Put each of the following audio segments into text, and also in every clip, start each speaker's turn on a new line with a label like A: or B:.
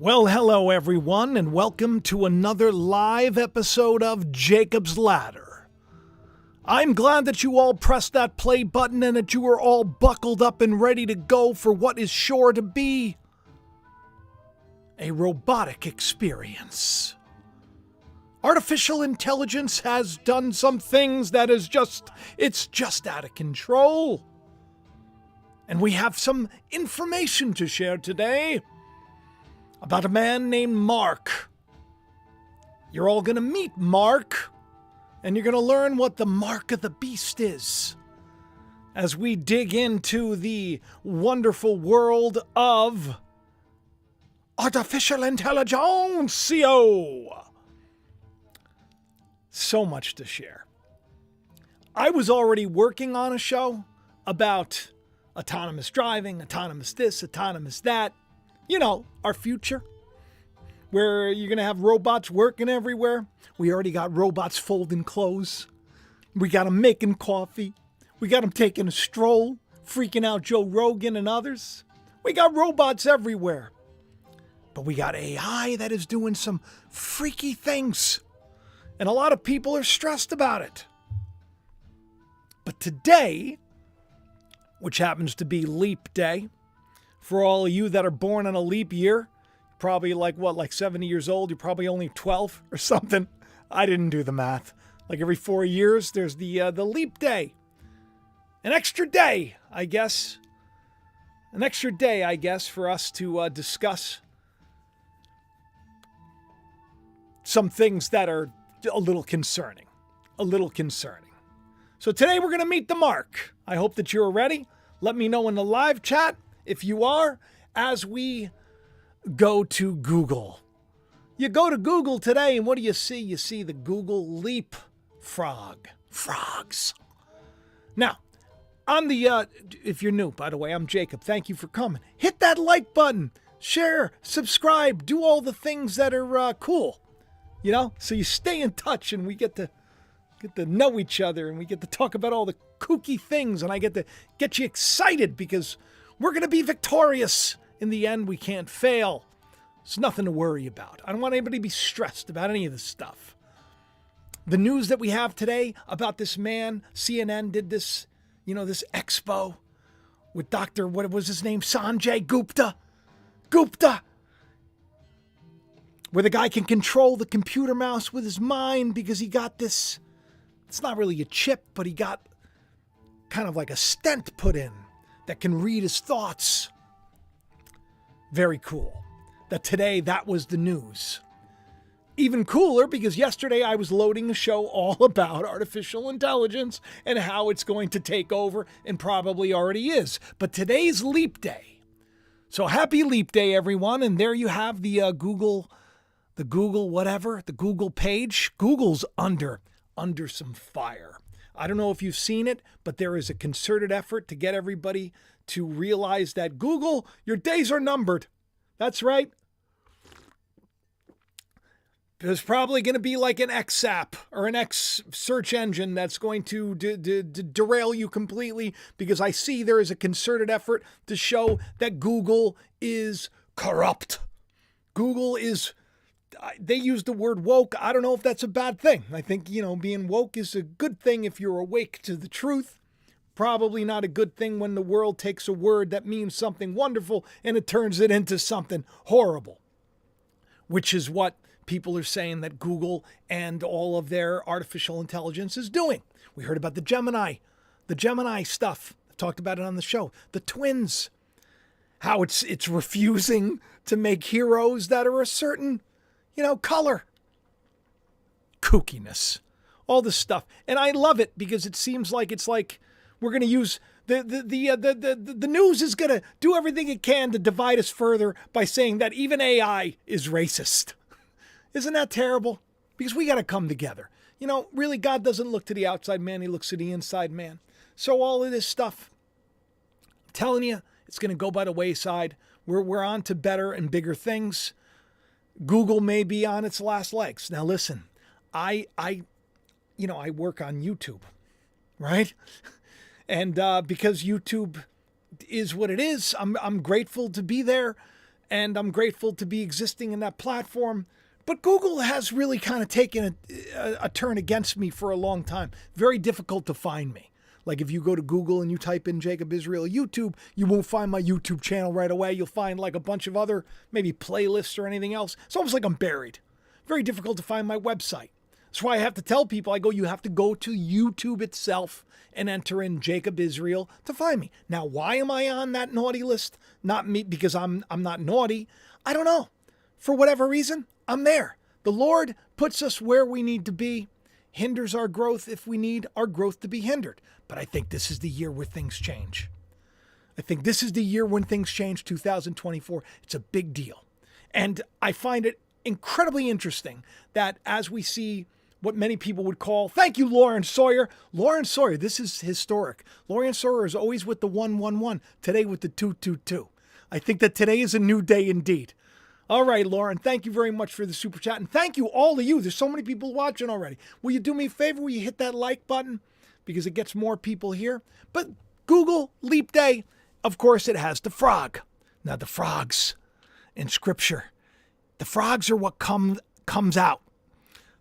A: Well, hello everyone, and welcome to another live episode of Jacob's Ladder. I'm glad that you all pressed that play button and that you are all buckled up and ready to go for what is sure to be a robotic experience. Artificial intelligence has done some things that it's just out of control. And we have some information to share today about a man named Mark. You're all going to meet Mark, and you're going to learn what the mark of the beast is as we dig into the wonderful world of artificial intelligence. So much to share. I was already working on a show about autonomous driving, autonomous this, autonomous that. You know, our future, where you're going to have robots working everywhere. We already got robots folding clothes. We got them making coffee. We got them taking a stroll, freaking out Joe Rogan and others. We got robots everywhere. But we got AI that is doing some freaky things. And a lot of people are stressed about it. But today, which happens to be Leap Day, for all of you that are born on a leap year, probably like 70 years old, you're probably only 12 or something. I didn't do the math. Like every 4 years, there's the leap day. An extra day, I guess. An extra day, I guess, for us to discuss some things that are a little concerning. A little concerning. So today we're going to meet the mark. I hope that you're ready. Let me know in the live chat if you are, as we go to Google. You go to Google today, and what do you see? You see the Google Leap frogs. Now, on the, if you're new, by the way, I'm Jacob. Thank you for coming. Hit that like button, share, subscribe, do all the things that are cool, you know, so you stay in touch and we get to know each other and we get to talk about all the kooky things, and I get to get you excited because we're going to be victorious. In the end, we can't fail. It's nothing to worry about. I don't want anybody to be stressed about any of this stuff. The news that we have today about this man, CNN did this, this expo with Dr. what was his name? Sanjay Gupta, where the guy can control the computer mouse with his mind because he got this, it's not really a chip, but he got kind of like a stent put in that can read his thoughts. Very cool. That was the news. Even cooler because yesterday I was loading a show all about artificial intelligence and how it's going to take over, and probably already is. But today's Leap Day. So happy Leap Day, everyone. And there you have the Google page. Google's under some fire. I don't know if you've seen it, but there is a concerted effort to get everybody to realize that Google, your days are numbered. That's right. There's probably going to be like an X app or an X search engine that's going to derail you completely, because I see there is a concerted effort to show that Google is corrupt. Google is... They use the word woke. I don't know if that's a bad thing. I think, being woke is a good thing if you're awake to the truth. Probably not a good thing when the world takes a word that means something wonderful and it turns it into something horrible, which is what people are saying that Google and all of their artificial intelligence is doing. We heard about the Gemini stuff. I talked about it on the show. The twins, how it's refusing to make heroes that are a certain color, kookiness, all this stuff. And I love it because it seems like it's like we're going to use the news is going to do everything it can to divide us further by saying that even AI is racist. Isn't that terrible? Because we got to come together. Really, God doesn't look to the outside man. He looks to the inside man. So all of this stuff, I'm telling you, it's going to go by the wayside. We're on to better and bigger things. Google may be on its last legs. Now listen, I work on YouTube, right? And because YouTube is what it is, I'm grateful to be there. and I'm grateful to be existing in that platform. But Google has really kind of taken a turn against me for a long time. Very difficult to find me. Like if you go to Google and you type in Jacob Israel YouTube, you won't find my YouTube channel right away. You'll find like a bunch of other maybe playlists or anything else. It's almost like I'm buried. Very difficult to find my website. That's why I have to tell people, you have to go to YouTube itself and enter in Jacob Israel to find me. Now, why am I on that naughty list? Not me, because I'm not naughty. I don't know. For whatever reason, I'm there. The Lord puts us where we need to be, hinders our growth if we need our growth to be hindered. But I think this is the year where things change. I think this is the year when things change, 2024. It's a big deal. And I find it incredibly interesting that as we see what many people would call, thank you, Lauren Sawyer. Lauren Sawyer, this is historic. Lauren Sawyer is always with the 111, today with the 222. I think that today is a new day indeed. All right, Lauren, thank you very much for the super chat. And thank you, all of you. There's so many people watching already. Will you do me a favor? Will you hit that like button? Because it gets more people here. But Google Leap Day, of course, it has the frog. Now, the frogs in Scripture, the frogs are what comes out.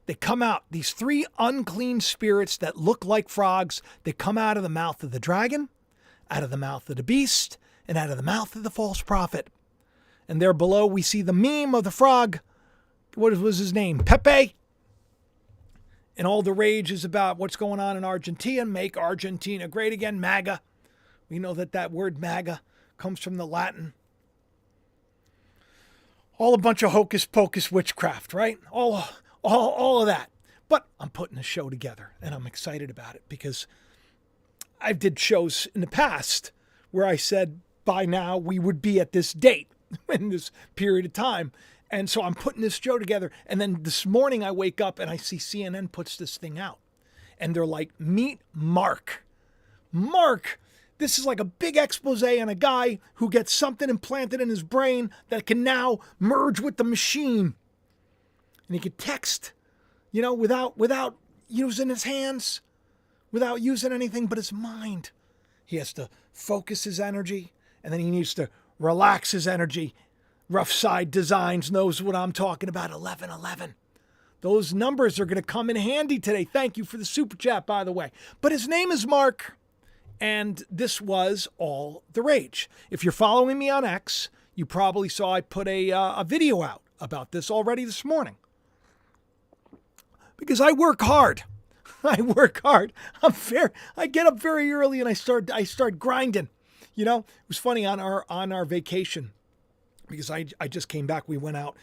A: They come out, these three unclean spirits that look like frogs, they come out of the mouth of the dragon, out of the mouth of the beast, and out of the mouth of the false prophet. And there below we see the meme of the frog. What was his name? Pepe. And all the rage is about what's going on in Argentina. Make Argentina great again. MAGA. We know that word MAGA comes from the Latin. All a bunch of hocus pocus witchcraft, right? All of that. But I'm putting a show together and I'm excited about it because I did shows in the past where I said by now we would be at this date in this period of time. And so I'm putting this show together. And then this morning I wake up and I see CNN puts this thing out. And they're like, meet Mark. Mark, this is like a big expose on a guy who gets something implanted in his brain that can now merge with the machine. And he could text, without using his hands, without using anything but his mind. He has to focus his energy, and then he needs to relax his energy. Rough Side Designs knows what I'm talking about, 1111. Those numbers are going to come in handy today. Thank you for the super chat, by the way. But his name is Mark, and this was all the rage. If you're following me on X, you probably saw I put a video out about this already this morning. Because I work hard. I work hard. I get up very early and I start grinding. It was funny on our vacation because I just came back. We went out.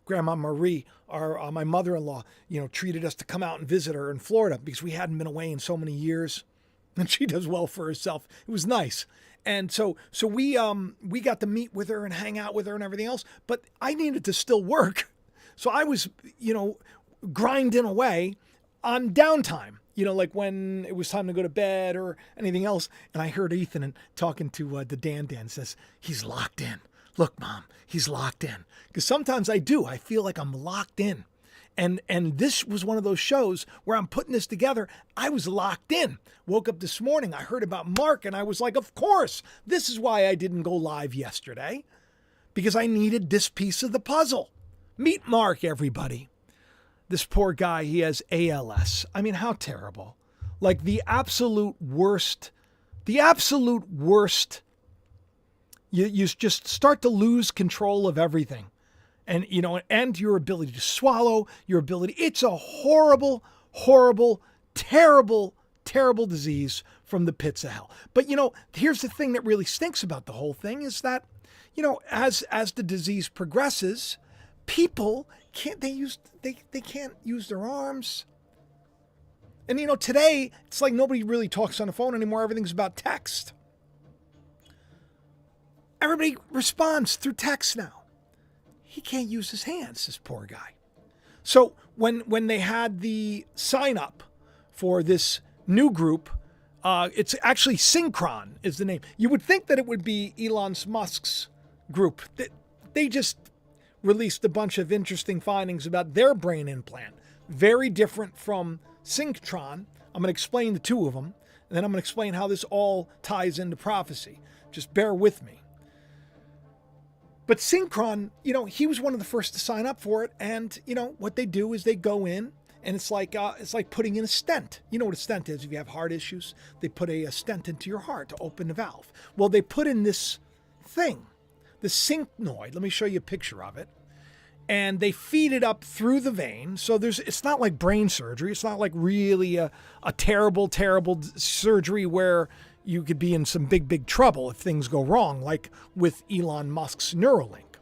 A: Grandma Marie, my mother-in-law, treated us to come out and visit her in Florida because we hadn't been away in so many years, and she does well for herself. It was nice. And so we got to meet with her and hang out with her and everything else, but I needed to still work. So I was, grinding away on downtime, like when it was time to go to bed or anything else. And I heard Ethan talking to the Dan says, he's locked in. Look, Mom, he's locked in. Because sometimes I do. I feel like I'm locked in. And this was one of those shows where I'm putting this together. I was locked in. Woke up this morning. I heard about Mark and I was like, of course, this is why I didn't go live yesterday. Because I needed this piece of the puzzle. Meet Mark, everybody. This poor guy, he has ALS. I mean, how terrible. Like the absolute worst. You just start to lose control of everything. And, and your ability to swallow, your ability. It's a horrible, horrible, terrible, terrible disease from the pits of hell. But, here's the thing that really stinks about the whole thing is that, as the disease progresses, people can't use their arms. And today it's like nobody really talks on the phone anymore. Everything's about text. Everybody responds through text now. He can't use his hands, this poor guy. So when they had the sign up for this new group, it's actually Synchron is the name. You would think that it would be Elon Musk's group. They just released a bunch of interesting findings about their brain implant. Very different from Synctron. I'm going to explain the two of them, and then I'm going to explain how this all ties into prophecy. Just bear with me. But Synchron, he was one of the first to sign up for it. And, what they do is they go in and it's like putting in a stent. You know what a stent is? If you have heart issues, they put a stent into your heart to open the valve. Well, they put in this thing, the syncnoid. Let me show you a picture of it. And they feed it up through the vein. So it's not like brain surgery. It's not like really a terrible, terrible surgery where you could be in some big, big trouble if things go wrong, like with Elon Musk's Neuralink.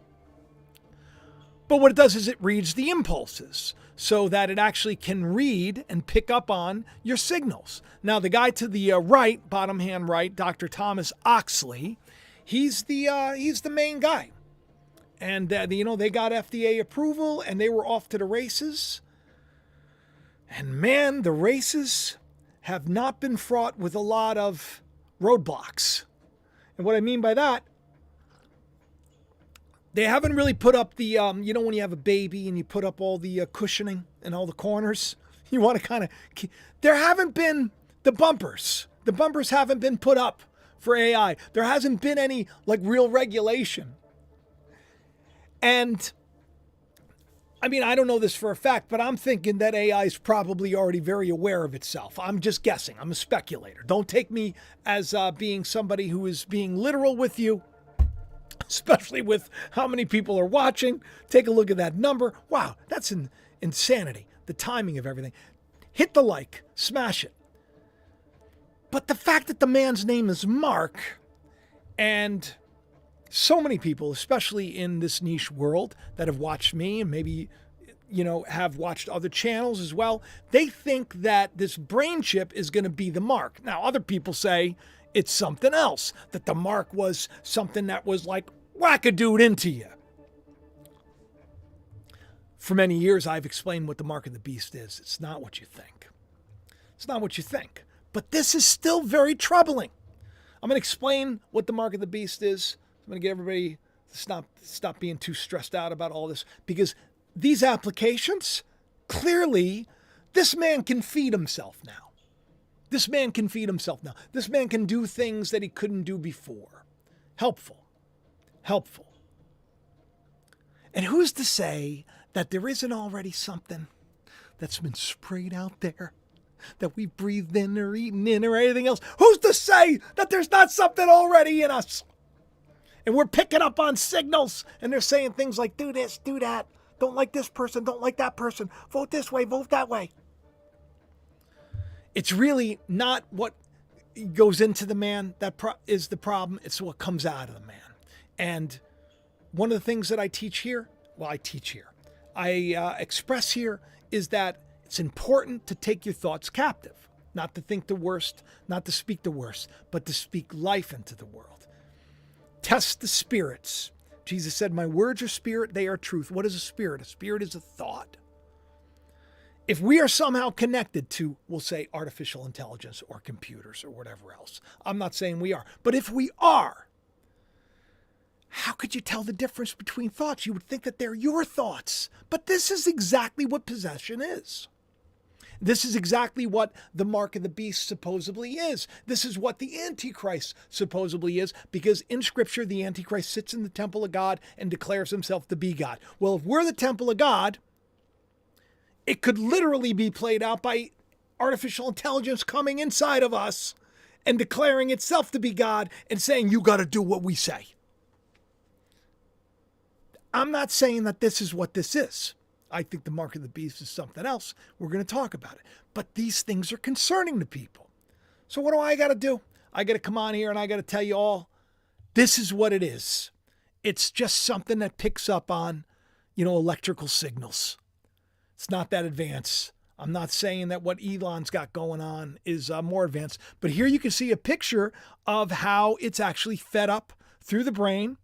A: But what it does is it reads the impulses so that it actually can read and pick up on your signals. Now, the guy to the right, bottom hand right, Dr. Thomas Oxley, he's the main guy. And, they got FDA approval and they were off to the races. And man, the races have not been fraught with a lot of roadblocks. And what I mean by that, they haven't really put up the, when you have a baby and you put up all the cushioning in all the corners, you want to kind of, there haven't been the bumpers. The bumpers haven't been put up for AI. There hasn't been any real regulation. And I don't know this for a fact, but I'm thinking that AI is probably already very aware of itself. I'm just guessing. I'm a speculator. Don't take me as being somebody who is being literal with you, especially with how many people are watching. Take a look at that number. Wow, that's insanity. The timing of everything. Hit the like, smash it. But the fact that the man's name is Mark, and so many people, especially in this niche world that have watched me and maybe, have watched other channels as well, they think that this brain chip is going to be the mark. Now, other people say it's something else, that the mark was something that was like whack-a-dude into you. For many years, I've explained what the mark of the beast is. It's not what you think. It's not what you think. But this is still very troubling. I'm going to explain what the mark of the beast is. I'm going to get everybody to stop being too stressed out about all this, because these applications, clearly, this man can feed himself now. This man can feed himself now. This man can do things that he couldn't do before. Helpful. And who's to say that there isn't already something that's been sprayed out there that we breathed in or eaten in or anything else? Who's to say that there's not something already in us? And we're picking up on signals, and they're saying things like, do this, do that. Don't like this person, don't like that person. Vote this way, vote that way. It's really not what goes into the man that is the problem. It's what comes out of the man. And one of the things that I express here is that it's important to take your thoughts captive, not to think the worst, not to speak the worst, but to speak life into the world. Test the spirits. Jesus said, my words are spirit, they are truth. What is a spirit? A spirit is a thought. If we are somehow connected to, we'll say, artificial intelligence or computers or whatever else, I'm not saying we are, but if we are, how could you tell the difference between thoughts? You would think that they're your thoughts, but this is exactly what possession is. This is exactly what the mark of the beast supposedly is. This is what the Antichrist supposedly is, because in Scripture, the Antichrist sits in the temple of God and declares himself to be God. Well, if we're the temple of God, it could literally be played out by artificial intelligence coming inside of us and declaring itself to be God and saying, you got to do what we say. I'm not saying that this is what this is. I think the mark of the beast is something else. We're going to talk about it. But these things are concerning to people. So what do I got to do? I got to come on here and I got to tell you all, this is what it is. It's just something that picks up on, electrical signals. It's not that advanced. I'm not saying that what Elon's got going on is more advanced. But here you can see a picture of how it's actually fed up through the brain.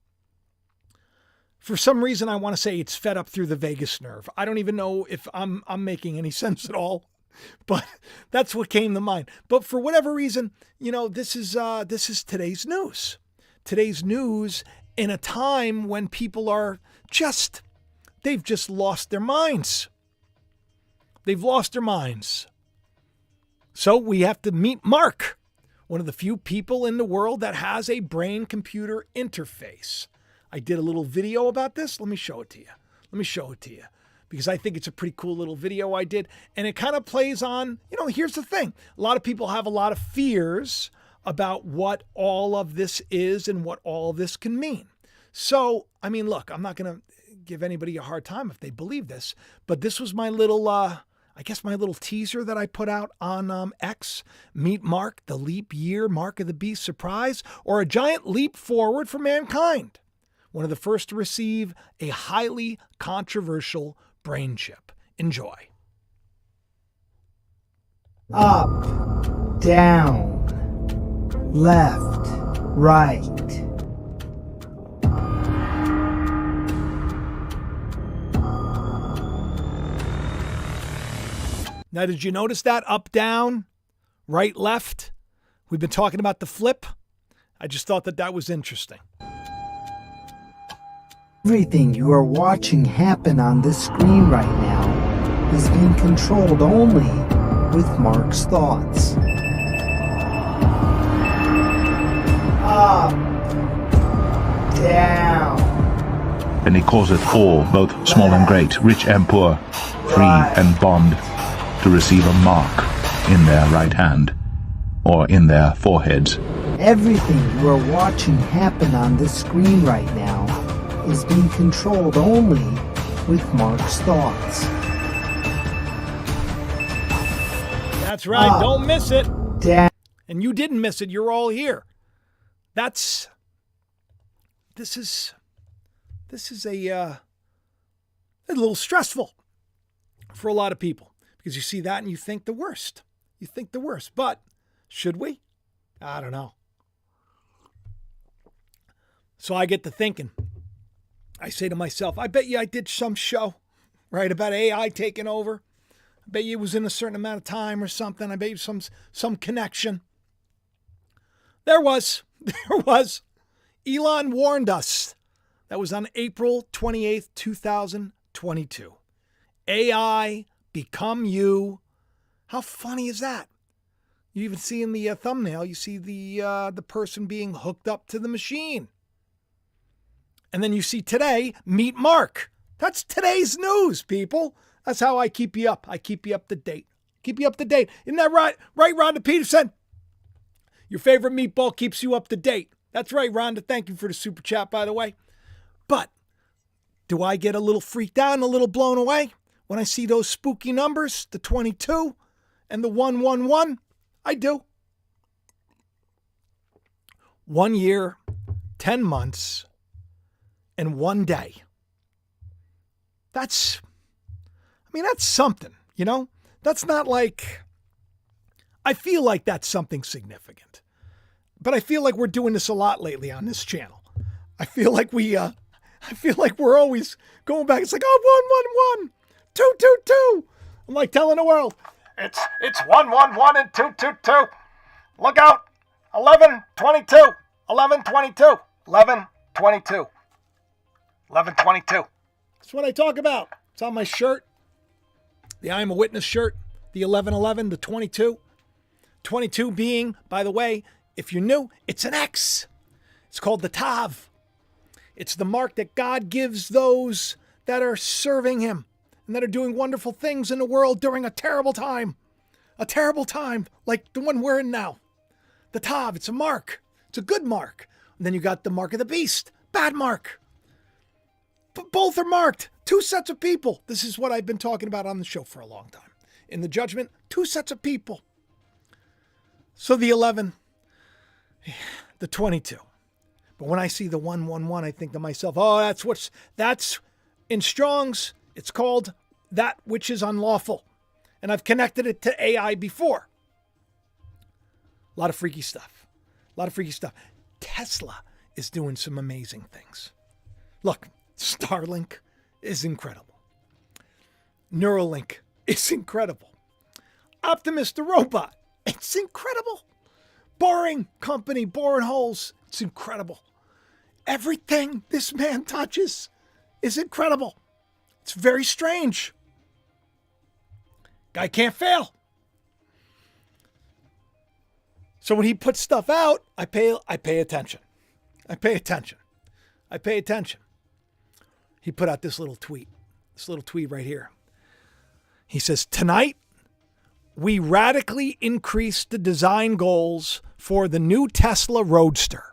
A: For some reason, I want to say it's fed up through the vagus nerve. I don't even know if I'm making any sense at all, but that's what came to mind. But for whatever reason, this is today's news. Today's news in a time when people are they've just lost their minds. They've lost their minds. So we have to meet Mark, one of the few people in the world that has a brain-computer interface. I did a little video about this. Let me show it to you. Because I think it's a pretty cool little video I did. And it kind of plays on, here's the thing. A lot of people have a lot of fears about what all of this is and what all of this can mean. So, look, I'm not going to give anybody a hard time if they believe this, but this was my little, my little teaser that I put out on X. Meet Mark, the leap year mark of the beast surprise, or a giant leap forward for mankind. One of the first to receive a highly controversial brain chip. Enjoy.
B: Up, down, left, right.
A: Now, did you notice that? Up, down, right, left? We've been talking about the flip. I just thought that was interesting.
B: Everything you are watching happen on this screen right now is being controlled only with Mark's thoughts. Up, down.
C: And he causeth all, both small and great, rich and poor, free and bond, to receive a mark in their right hand, or in their foreheads.
B: Everything you are watching happen on this screen right now is being controlled only with Mark's thoughts.
A: That's right. Don't miss it.
B: Down.
A: And you didn't miss it. You're all here. This is a little stressful for a lot of people. Because you see that and you think the worst. But should we? I don't know. So I get to thinking. I say to myself, I bet you I did some show, right, about AI taking over. I bet you it was in a certain amount of time or something. I bet you some connection. There was. Elon warned us. That was on April 28th, 2022. AI become you. How funny is that? You even see in the thumbnail, you see the person being hooked up to the machine. And then you see today, meet Mark. That's today's news, people. That's how I keep you up. I keep you up to date. Isn't that right? Right, Rhonda Peterson? Your favorite meatball keeps you up to date. That's right, Rhonda. Thank you for the super chat, by the way. But do I get a little freaked out and a little blown away when I see those spooky numbers, the 22 and the 111? I do. 1 year, 10 months, and 1 day. That's something, That's not like, I feel like that's something significant. But I feel like we're doing this a lot lately on this channel. I feel like we're always going back. It's like, 111, 222. I'm like telling the world, it's 111 and 222. Look out. 1122. 1122. 1122. 1122. That's what I talk about. It's on my shirt. The I Am a Witness shirt. The 1111, the 22. 22 being, by the way, if you're new, it's an X. It's called the Tav. It's the mark that God gives those that are serving him and that are doing wonderful things in the world during a terrible time. A terrible time like the one we're in now. The Tav, it's a mark. It's a good mark. And then you got the mark of the beast. Bad mark. But both are marked. Two sets of people. This is what I've been talking about on the show for a long time. In the judgment, two sets of people. So the 11, the 22. But when I see the 111, I think to myself, that's in Strong's, it's called that which is unlawful. And I've connected it to AI before. A lot of freaky stuff. Tesla is doing some amazing things. Look, Starlink is incredible. Neuralink is incredible. Optimus the robot, it's incredible. Boring company, boring holes, it's incredible. Everything this man touches is incredible. It's very strange. Guy can't fail. So when he puts stuff out, I pay attention. I pay attention. He put out this little tweet right here. He says, tonight, we radically increased the design goals for the new Tesla Roadster.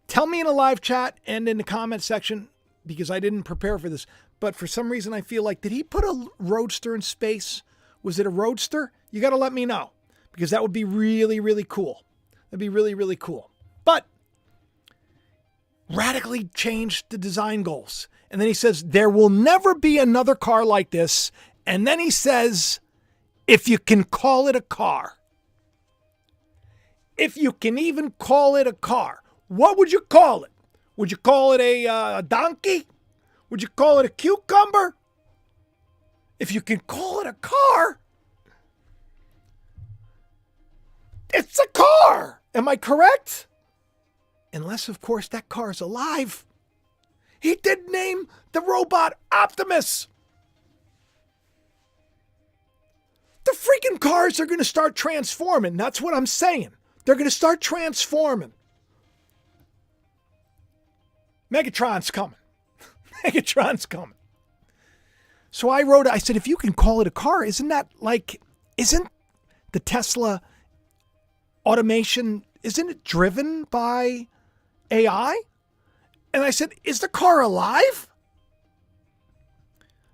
A: Tell me in a live chat and in the comment section, because I didn't prepare for this, but for some reason I feel like, did he put a Roadster in space? Was it a Roadster? You got to let me know, because that would be really, really cool. That'd be really, really cool. But radically changed the design goals. And then he says, there will never be another car like this. And then he says, if you can call it a car. If you can even call it a car. What would you call it? Would you call it a donkey? Would you call it a cucumber? If you can call it a car, it's a car. Am I correct? Unless, of course, that car is alive. He did name the robot Optimus. The freaking cars are going to start transforming. That's what I'm saying. They're going to start transforming. Megatron's coming. Megatron's coming. So I said, if you can call it a car, isn't the Tesla automation, isn't it driven by AI? And I said, is the car alive?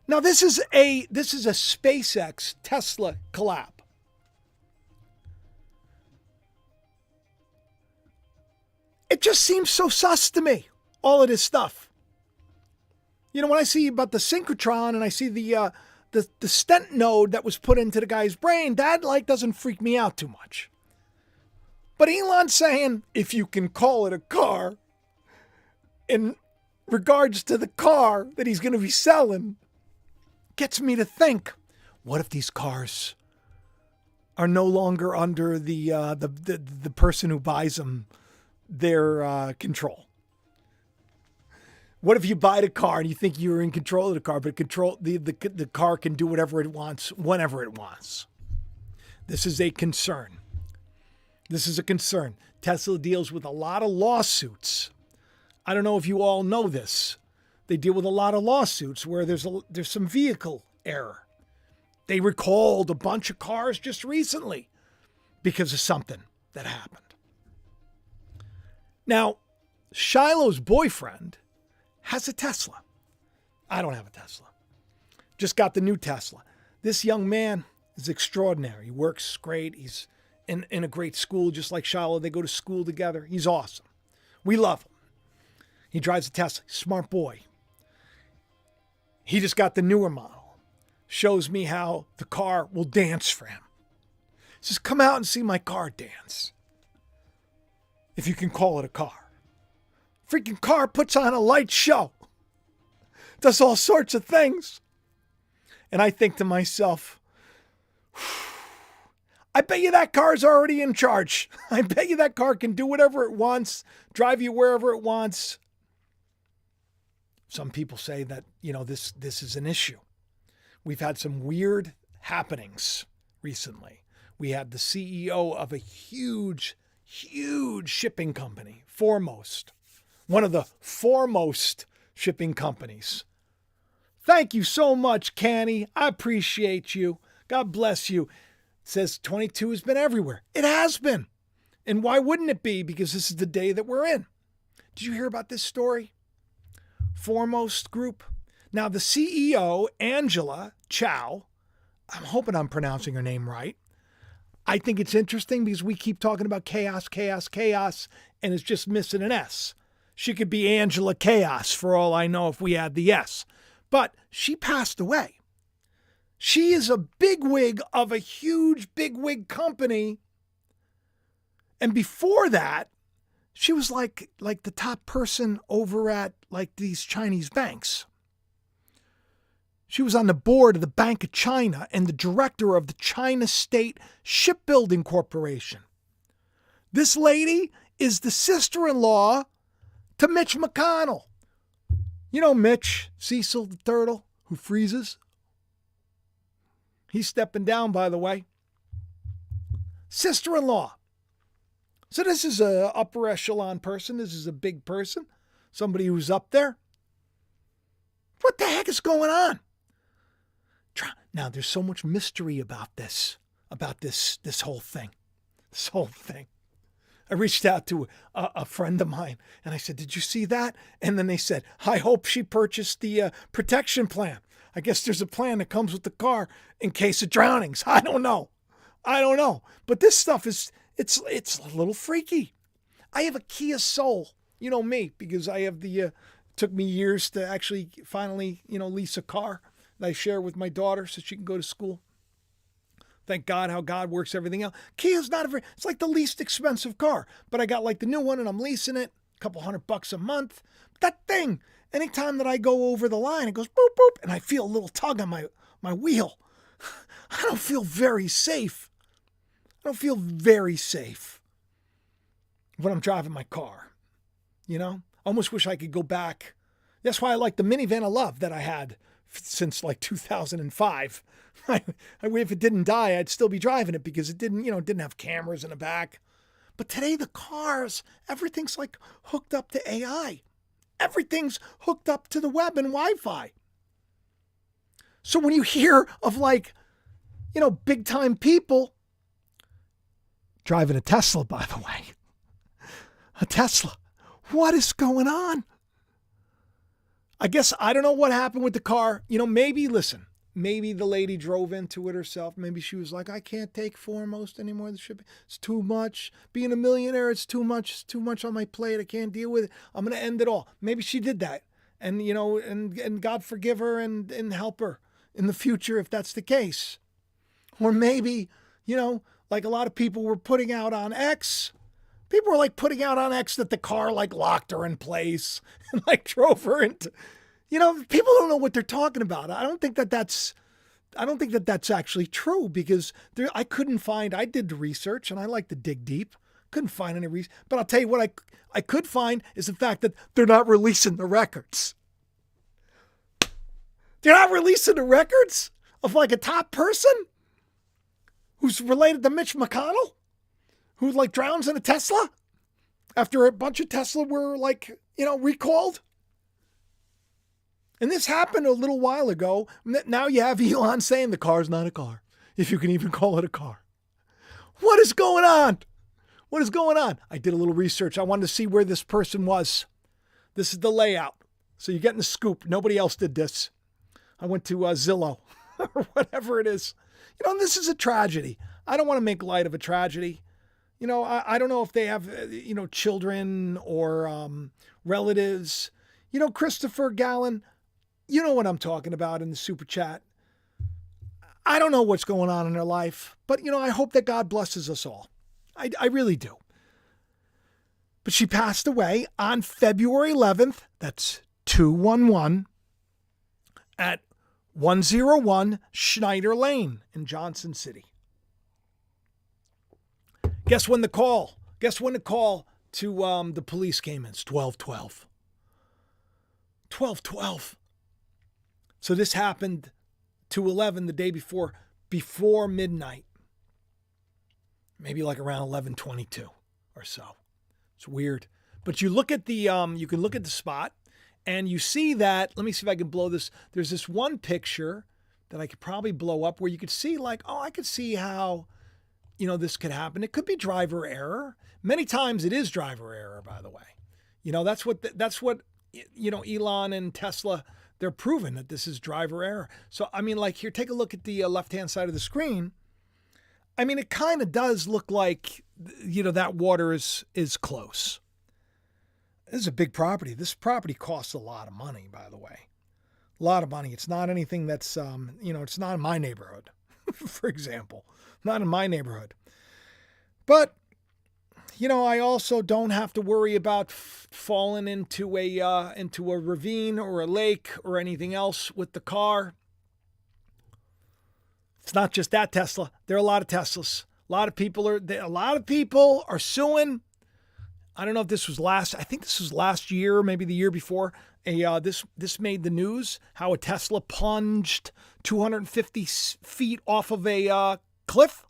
A: Now this is a SpaceX Tesla collab. It just seems so sus to me, all of this stuff. You know, when I see about the synchrotron and I see the stent node that was put into the guy's brain, that doesn't freak me out too much. But Elon's saying, if you can call it a car, in regards to the car that he's going to be selling, gets me to think, what if these cars are no longer under the person who buys them, their control? What if you buy the car and you think you're in control of the car, but the car can do whatever it wants, whenever it wants? This is a concern. This is a concern. Tesla deals with a lot of lawsuits. I don't know if you all know this. They deal with a lot of lawsuits where there's some vehicle error. They recalled a bunch of cars just recently because of something that happened. Now, Shiloh's boyfriend has a Tesla. I don't have a Tesla. Just got the new Tesla. This young man is extraordinary. He works great. He's in a great school, just like Shiloh. They go to school together. He's awesome. We love him. He drives a Tesla. Smart boy. He just got the newer model. Shows me how the car will dance for him. Says, come out and see my car dance. If you can call it a car. Freaking car puts on a light show. Does all sorts of things. And I think to myself, I bet you that car's already in charge. I bet you that car can do whatever it wants, drive you wherever it wants. Some people say that, this is an issue. We've had some weird happenings recently. We had the CEO of a huge shipping company, one of the foremost shipping companies. Thank you so much, Canny. I appreciate you. God bless you. It says 22 has been everywhere. It has been. And why wouldn't it be? Because this is the day that we're in. Did you hear about this story? Foremost Group. Now, the CEO, Angela Chow, I'm hoping I'm pronouncing her name right. I think it's interesting because we keep talking about chaos, and it's just missing an S. She could be Angela Chaos for all I know if we add the S. But she passed away. She is a bigwig of a huge bigwig company. And before that, she was like the top person over at these Chinese banks. She was on the board of the Bank of China and the director of the China State Shipbuilding Corporation. This lady is the sister-in-law to Mitch McConnell. You know Mitch, Cecil the turtle, who freezes? He's stepping down, by the way. Sister-in-law. So this is a upper echelon person. This is a big person. Somebody who's up there. What the heck is going on? Now, there's so much mystery about this whole thing. This whole thing. I reached out to a friend of mine and I said, did you see that? And then they said, I hope she purchased the protection plan. I guess there's a plan that comes with the car in case of drownings. I don't know. But this stuff it's a little freaky. I have a Kia Soul. You know me, because I have it took me years to actually finally, lease a car that I share with my daughter so she can go to school. Thank God how God works everything out. Kia's it's like the least expensive car, but I got like the new one and I'm leasing it, a couple $100 a month. But that thing, anytime that I go over the line, it goes boop, boop, and I feel a little tug on my wheel. I don't feel very safe. When I'm driving my car, Almost wish I could go back. That's why I like the minivan of love that I had since like 2005. If it didn't die, I'd still be driving it because it didn't have cameras in the back. But today the cars, everything's like hooked up to AI. Everything's hooked up to the web and Wi-Fi. So when you hear of big time people driving a Tesla, by the way, a Tesla, what is going on? I guess I don't know what happened with the car. Maybe the lady drove into it herself. Maybe she was like, I can't take foremost anymore. It's too much. Being a millionaire, it's too much. It's too much on my plate. I can't deal with it. I'm going to end it all. Maybe she did that. And, and God forgive her and help her in the future if that's the case. Or maybe, like a lot of people were putting out on X. People were putting out on X that the car locked her in place and drove her into, people don't know what they're talking about. I don't think that that's actually true because I did the research and I like to dig deep. Couldn't find any reason, but I'll tell you what I could find is the fact that they're not releasing the records. They're not releasing the records of a top person who's related to Mitch McConnell. Who drowns in a Tesla after a bunch of Tesla were recalled. And this happened a little while ago. Now you have Elon saying the car's not a car, if you can even call it a car. What is going on? I did a little research. I wanted to see where this person was. This is the layout. So you're getting the scoop. Nobody else did this. I went to Zillow or whatever it is. This is a tragedy. I don't want to make light of a tragedy. I don't know if they have, children or relatives. Christopher Gallen, you know what I'm talking about in the super chat. I don't know what's going on in their life, but, I hope that God blesses us all. I really do. But she passed away on February 11th. That's 211 at 101 Schneider Lane in Johnson City. Guess when the call to the police came in? It's 12:12. 12:12. So this happened 2:11 the day before midnight. Maybe around 11:22 or so. It's weird. But you look at you can look at the spot and you see that, let me see if I can blow this. There's this one picture that I could probably blow up where you could see I could see how this could happen. It could be driver error. Many times it is driver error, by the way. That's what Elon and Tesla, they're proving that this is driver error. So, here, take a look at the left-hand side of the screen. It kind of does look like, that water is close. This is a big property. This property costs a lot of money, by the way. A lot of money. It's not anything that's, it's not in my neighborhood, for example. Not in my neighborhood. But, I also don't have to worry about falling into a ravine or a lake or anything else with the car. It's not just that Tesla. There are a lot of Teslas. A lot of people are suing. I don't know if this was I think this was last year, maybe the year before. This made the news, how a Tesla plunged 250 feet off of a cliff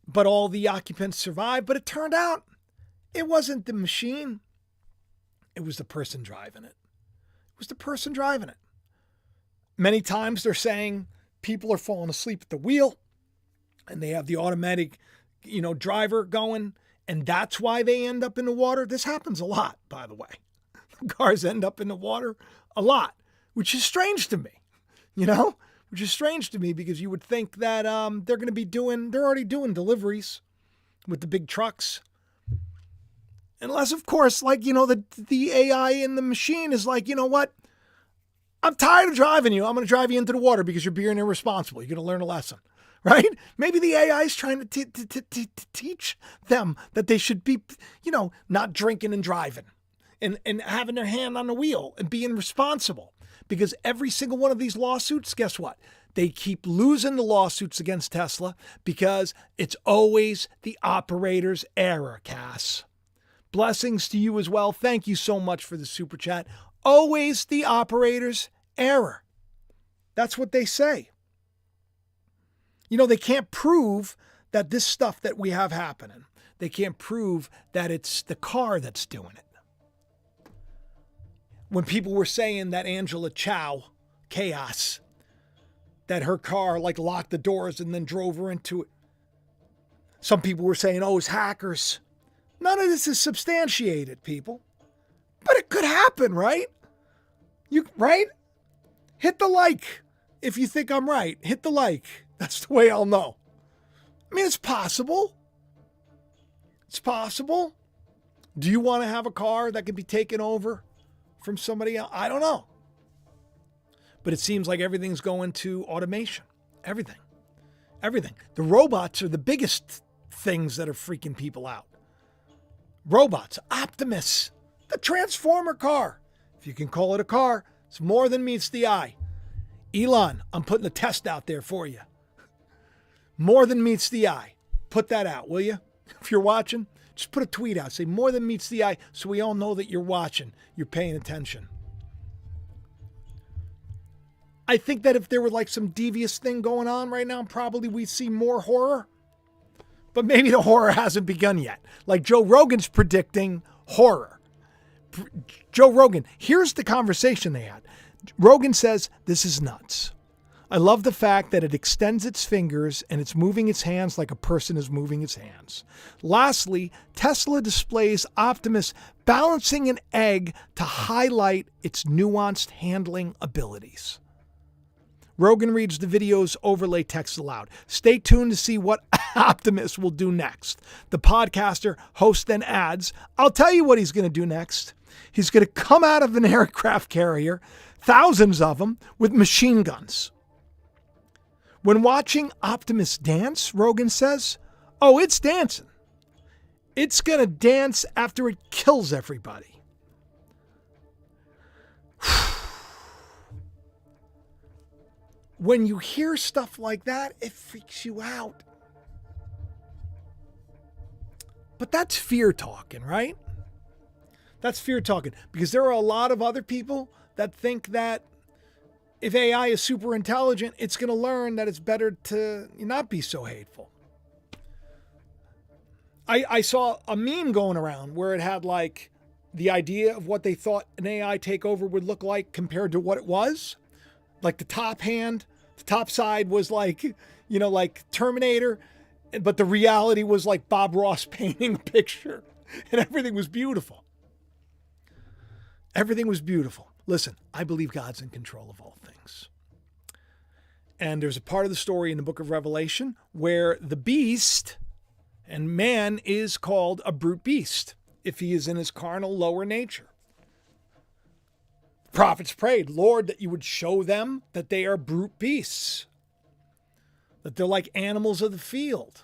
A: but all the occupants survived. But it turned out it wasn't the machine. It was the person driving it. It was the person driving it. Many times they're saying people are falling asleep at the wheel and they have the automatic, driver going, and that's why they end up in the water. This happens a lot, by the way. Cars end up in the water a lot, which is strange to me, which is strange to me because you would think that they're already doing deliveries with the big trucks. Unless, of course, the AI in the machine is like, you know what? I'm tired of driving you. I'm going to drive you into the water because you're being irresponsible. You're going to learn a lesson, right? Maybe the AI is trying to teach them that they should be, not drinking and driving and having their hand on the wheel and being responsible. Because every single one of these lawsuits, guess what? They keep losing the lawsuits against Tesla because it's always the operator's error, Cass. Blessings to you as well. Thank you so much for the super chat. Always the operator's error. That's what they say. They can't prove that this stuff that we have happening, they can't prove that it's the car that's doing it. When people were saying that Angela Chow, chaos, that her car locked the doors and then drove her into it. Some people were saying, it's hackers. None of this is substantiated, people. But it could happen, right? Right? Hit the like if you think I'm right. Hit the like. That's the way I'll know. I mean, it's possible. It's possible. Do you want to have a car that could be taken over from somebody else? I don't know. But it seems like everything's going to automation. Everything. The robots are the biggest things that are freaking people out. Robots, Optimus, the Transformer car. If you can call it a car, it's more than meets the eye. Elon, I'm putting a test out there for you. More than meets the eye. Put that out, will you? If you're watching, just put a tweet out. Say more than meets the eye so we all know that you're watching. You're paying attention. I think that if there were some devious thing going on right now, probably we'd see more horror. But maybe the horror hasn't begun yet. Like Joe Rogan's predicting horror. Joe Rogan, here's the conversation they had. Rogan says, this is nuts. I love the fact that it extends its fingers and it's moving its hands like a person is moving its hands. Lastly, Tesla displays Optimus balancing an egg to highlight its nuanced handling abilities. Rogan reads the video's overlay text aloud. Stay tuned to see what Optimus will do next. The podcaster host then adds, I'll tell you what he's going to do next. He's going to come out of an aircraft carrier, thousands of them, with machine guns. When watching Optimus dance, Rogan says, it's dancing. It's going to dance after it kills everybody. When you hear stuff like that, it freaks you out. But that's fear talking, right? That's fear talking. Because there are a lot of other people that think that if AI is super intelligent, it's going to learn that it's better to not be so hateful. I saw a meme going around where it had the idea of what they thought an AI takeover would look like compared to what it was. Like the top side was like Terminator, but the reality was like Bob Ross painting a picture, and everything was beautiful. Everything was beautiful. Listen, I believe God's in control of all things. And there's a part of the story in the book of Revelation where the beast and man is called a brute beast if he is in his carnal lower nature. Prophets prayed, Lord, that you would show them that they are brute beasts, that they're like animals of the field.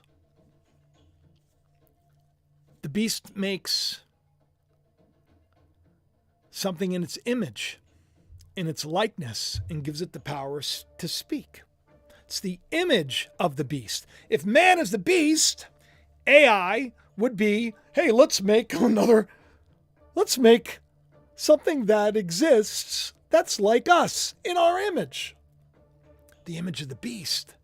A: The beast makes something in its image, in its likeness, and gives it the powers to speak. It's the image of the beast. If man is the beast, AI would be, hey, let's make something that exists that's like us in our image. The image of the beast.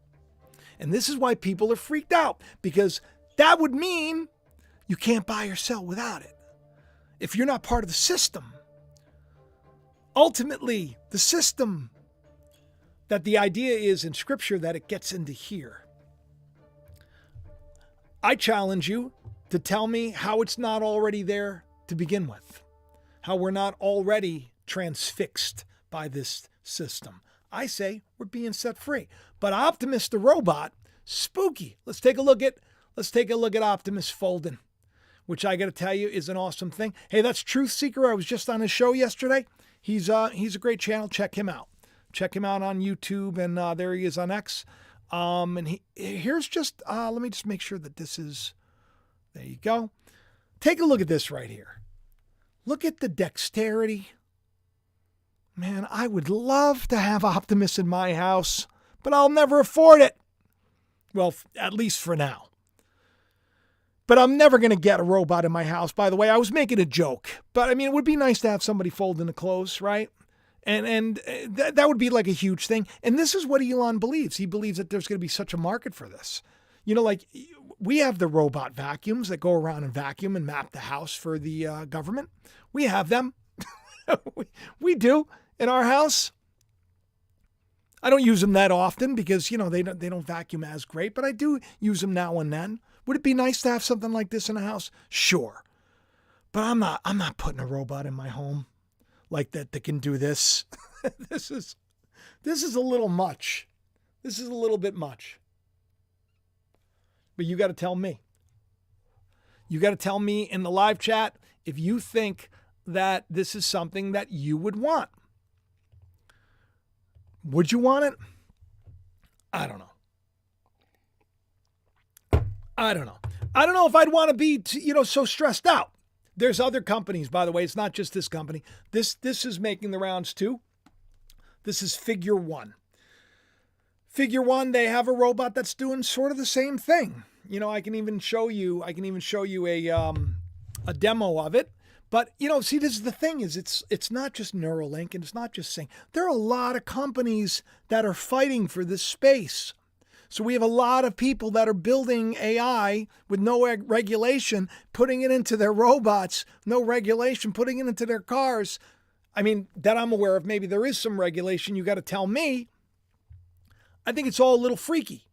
A: And this is why people are freaked out, because that would mean you can't buy or sell without it. If you're not part of the system, ultimately the system that the idea is in Scripture that it gets into here. I challenge you to tell me how it's not already there to begin with, how we're not already transfixed by this system. I say we're being set free. But Optimus the robot, spooky. Let's take a look at Optimus folding, which I got to tell you is an awesome thing. Hey, that's Truth Seeker. I was just on his show yesterday. He's a great channel. Check him out. Check him out on YouTube, and there he is on X. And here's just, let me just make sure that this is, there you go. Take a look at this right here. Look at the dexterity. Man, I would love to have Optimus in my house, but I'll never afford it. Well, at least for now. But I'm never going to get a robot in my house. By the way, I was making a joke, but I mean, it would be nice to have somebody folding the clothes, right? And that would be like a huge thing. And this is what Elon believes. He believes that there's going to be such a market for this. You know, like we have the robot vacuums that go around and vacuum and map the house for the government. We have them. we do in our house. I don't use them that often because, you know, they don't vacuum as great, but I do use them now and then. Would it be nice to have something like this in a house? Sure. But I'm not putting a robot in my home like that can do this. This is a little much. This is a little bit much. But you got to tell me. You got to tell me in the live chat if you think that this is something that you would want. Would you want it? I don't know. I don't know if I'd want to be, so stressed out. There's other companies, by the way. It's not just this company. This is making the rounds too. This is Figure One. Figure One, they have a robot that's doing sort of the same thing. You know, I can even show you a demo of it. But, see, this is the thing is it's not just Neuralink and it's not just saying. There are a lot of companies that are fighting for this space. So we have a lot of people that are building AI with no regulation, putting it into their robots, no regulation, putting it into their cars. I mean, that I'm aware of. Maybe there is some regulation. You got to tell me. I think it's all a little freaky.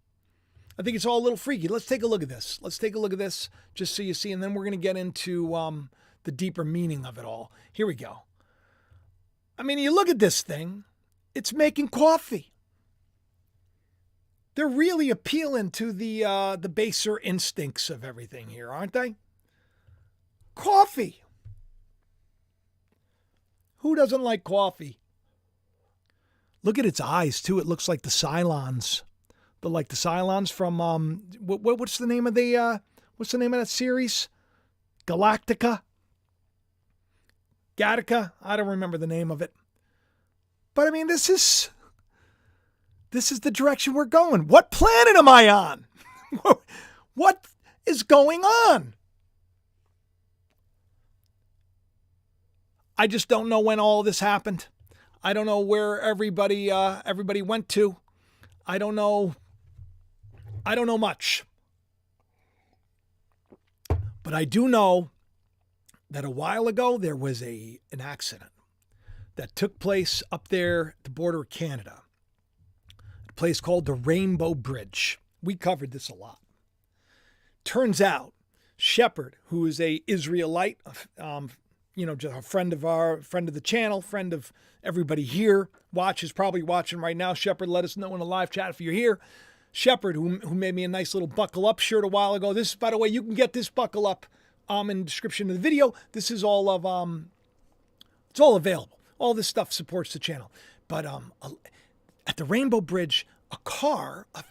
A: Let's take a look at this. Just so you see. And then we're going to get into the deeper meaning of it all. Here we go. I mean, you look at this thing. It's making coffee. They're really appealing to the baser instincts of everything here, aren't they? Coffee. Who doesn't like coffee? Look at its eyes too. It looks like the Cylons, the Cylons from what's the name of that series? Galactica. Gattaca. I don't remember the name of it. But I mean, this is the direction we're going. What planet am I on? What is going on? I just don't know when all this happened. I don't know where everybody went to. I don't know much. But I do know that a while ago there was an accident that took place up there at the border of Canada. A place called the Rainbow Bridge. We covered this a lot. Turns out Shepard, who is a Israelite, just a friend of the channel, friend of everybody here, probably watching right now. Shepard, let us know in the live chat if you're here. Shepard, who made me a nice little buckle up shirt a while ago. This, by the way, you can get this buckle up in the description of the video. This is all of it's all available. All this stuff supports the channel. But at the Rainbow Bridge, a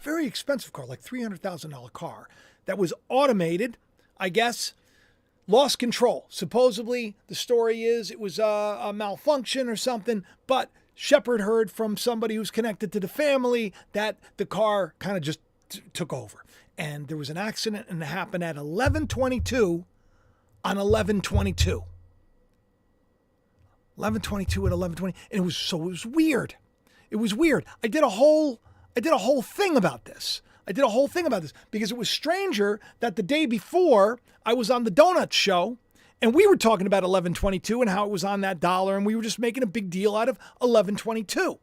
A: very expensive car, like $300,000 car that was automated, I guess, lost control. Supposedly, the story is it was a malfunction or something, but Shepard heard from somebody who's connected to the family that the car kind of just took over. And there was an accident, and it happened at 11:22 on 11:22. 11:22 at 11:20, and it was weird. It was weird. I did a whole thing about this. I did a whole thing about this because it was stranger that the day before I was on the Donut Show and we were talking about 1122 and how it was on that dollar, and we were just making a big deal out of 1122.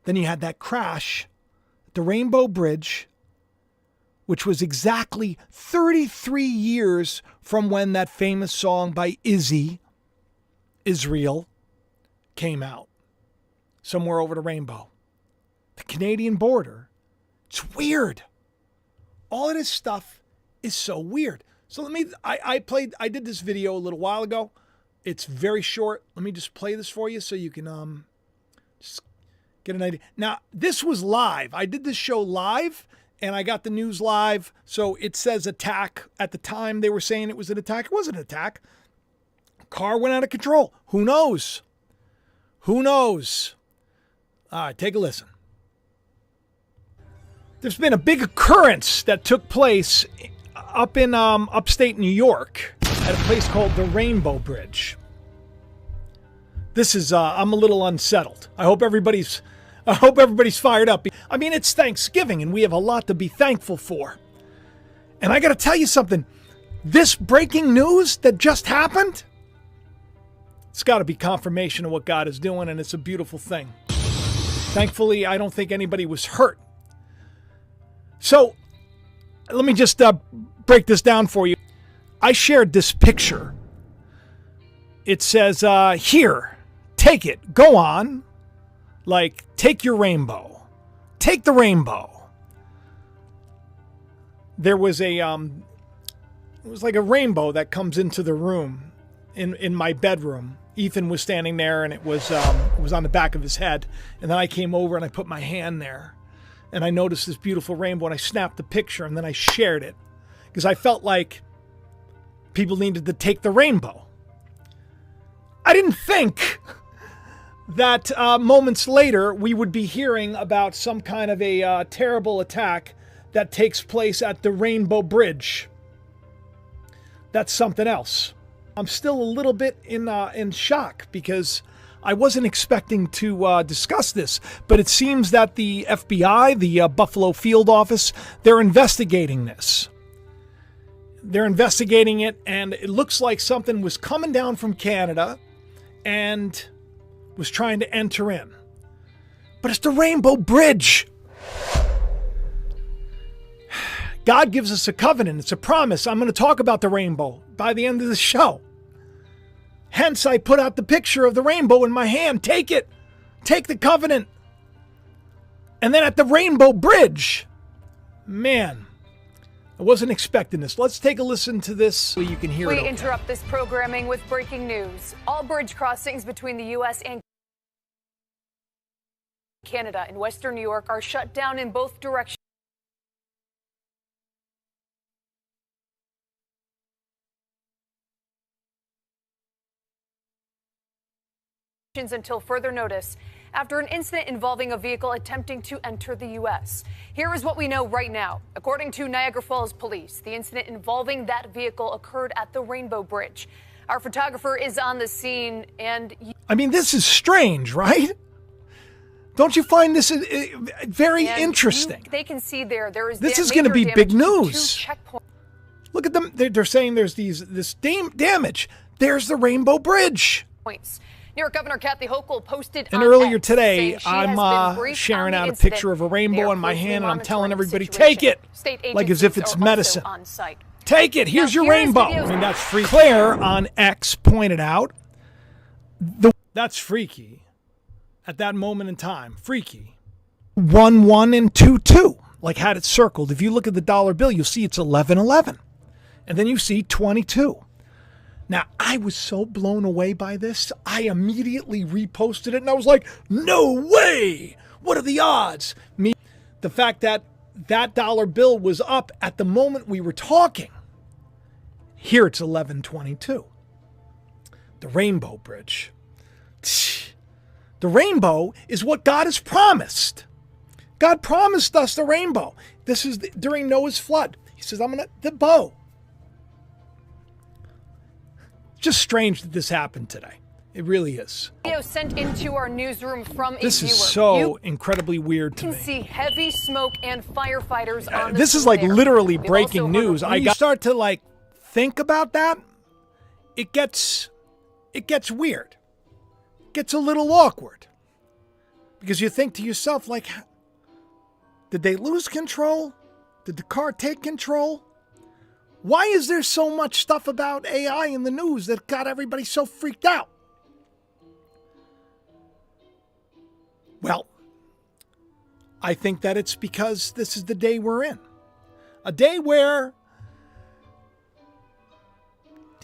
A: Then you had that crash at the Rainbow Bridge, which was exactly 33 years from when that famous song by Izzy, Israel, came out. Somewhere over the rainbow. The Canadian border. It's weird. All of this stuff is so weird. So I did this video a little while ago. It's very short. Let me just play this for you so you can just get an idea. Now, this was live. I did this show live, and I got the news live. So it says attack. At the time, they were saying it was an attack. It wasn't an attack. Car went out of control. Who knows? Who knows? All right, take a listen. There's been a big occurrence that took place up in upstate New York at a place called the Rainbow Bridge. This is I'm a little unsettled. I hope everybody's fired up. I mean, it's Thanksgiving and we have a lot to be thankful for. And I got to tell you something. This breaking news that just happened, it's got to be confirmation of what God is doing, and it's a beautiful thing. Thankfully, I don't think anybody was hurt. So, let me just break this down for you. I shared this picture. It says, here, take it, go on. Like, take your rainbow. Take the rainbow. There was it was like a rainbow that comes into the room in my bedroom. Ethan was standing there, and it was on the back of his head. And then I came over and I put my hand there, and I noticed this beautiful rainbow, and I snapped the picture, and then I shared it because I felt like people needed to take the rainbow. I didn't think that moments later we would be hearing about some kind of a terrible attack that takes place at the Rainbow Bridge. That's something else. I'm still a little bit in shock because I wasn't expecting to discuss this, but it seems that the FBI, the Buffalo Field Office, they're investigating this. They're investigating it, and it looks like something was coming down from Canada and was trying to enter in. But it's the Rainbow Bridge. God gives us a covenant. It's a promise. I'm going to talk about the rainbow by the end of the show. Hence, I put out the picture of the rainbow in my hand. Take it. Take the covenant. And then at the Rainbow Bridge, man, I wasn't expecting this. Let's take a listen to this so you can hear it.
D: We interrupt this programming with breaking news. All bridge crossings between the U.S. and Canada in Western New York are shut down in both directions until further notice after an incident involving a vehicle attempting to enter the U.S. Here is what we know right now. According to Niagara Falls Police, the incident involving that vehicle occurred at the Rainbow Bridge. Our photographer is on the scene, and
A: I mean, this is strange, right? Don't you find this very interesting?
D: They can see
A: this is going to be big news. Look at them. They're saying there's this damage. There's the Rainbow Bridge.
D: New York Governor Kathy Hochul posted
A: and earlier today, I'm sharing out a picture of a rainbow in my hand, and I'm telling everybody, take it, like as if it's medicine. Take it. Here's your rainbow. I mean, that's freaky. Claire on X pointed out, that's freaky. At that moment in time, freaky. 1 1 and 2 2, like had it circled. If you look at the dollar bill, you'll see it's 11 11, and then you see 22. Now, I was so blown away by this, I immediately reposted it, and I was like, no way! What are the odds? The fact that that dollar bill was up at the moment we were talking. Here it's 11:22. The Rainbow Bridge. The rainbow is what God has promised. God promised us the rainbow. This is during Noah's flood. He says, the bow. Just strange that this happened today. It really is.
D: Video sent into our newsroom from a viewer.
A: This is so incredibly weird to
D: You
A: me.
D: can see heavy smoke and firefighters on the
A: This is
D: scene
A: like
D: there.
A: literally
D: We've
A: breaking
D: also heard
A: news.
D: of-
A: When you start to like think about that, it gets weird. It gets a little awkward. Because you think to yourself, like, did they lose control? Did the car take control? Why is there so much stuff about AI in the news that got everybody so freaked out? Well, I think that it's because this is the day we're in. A day where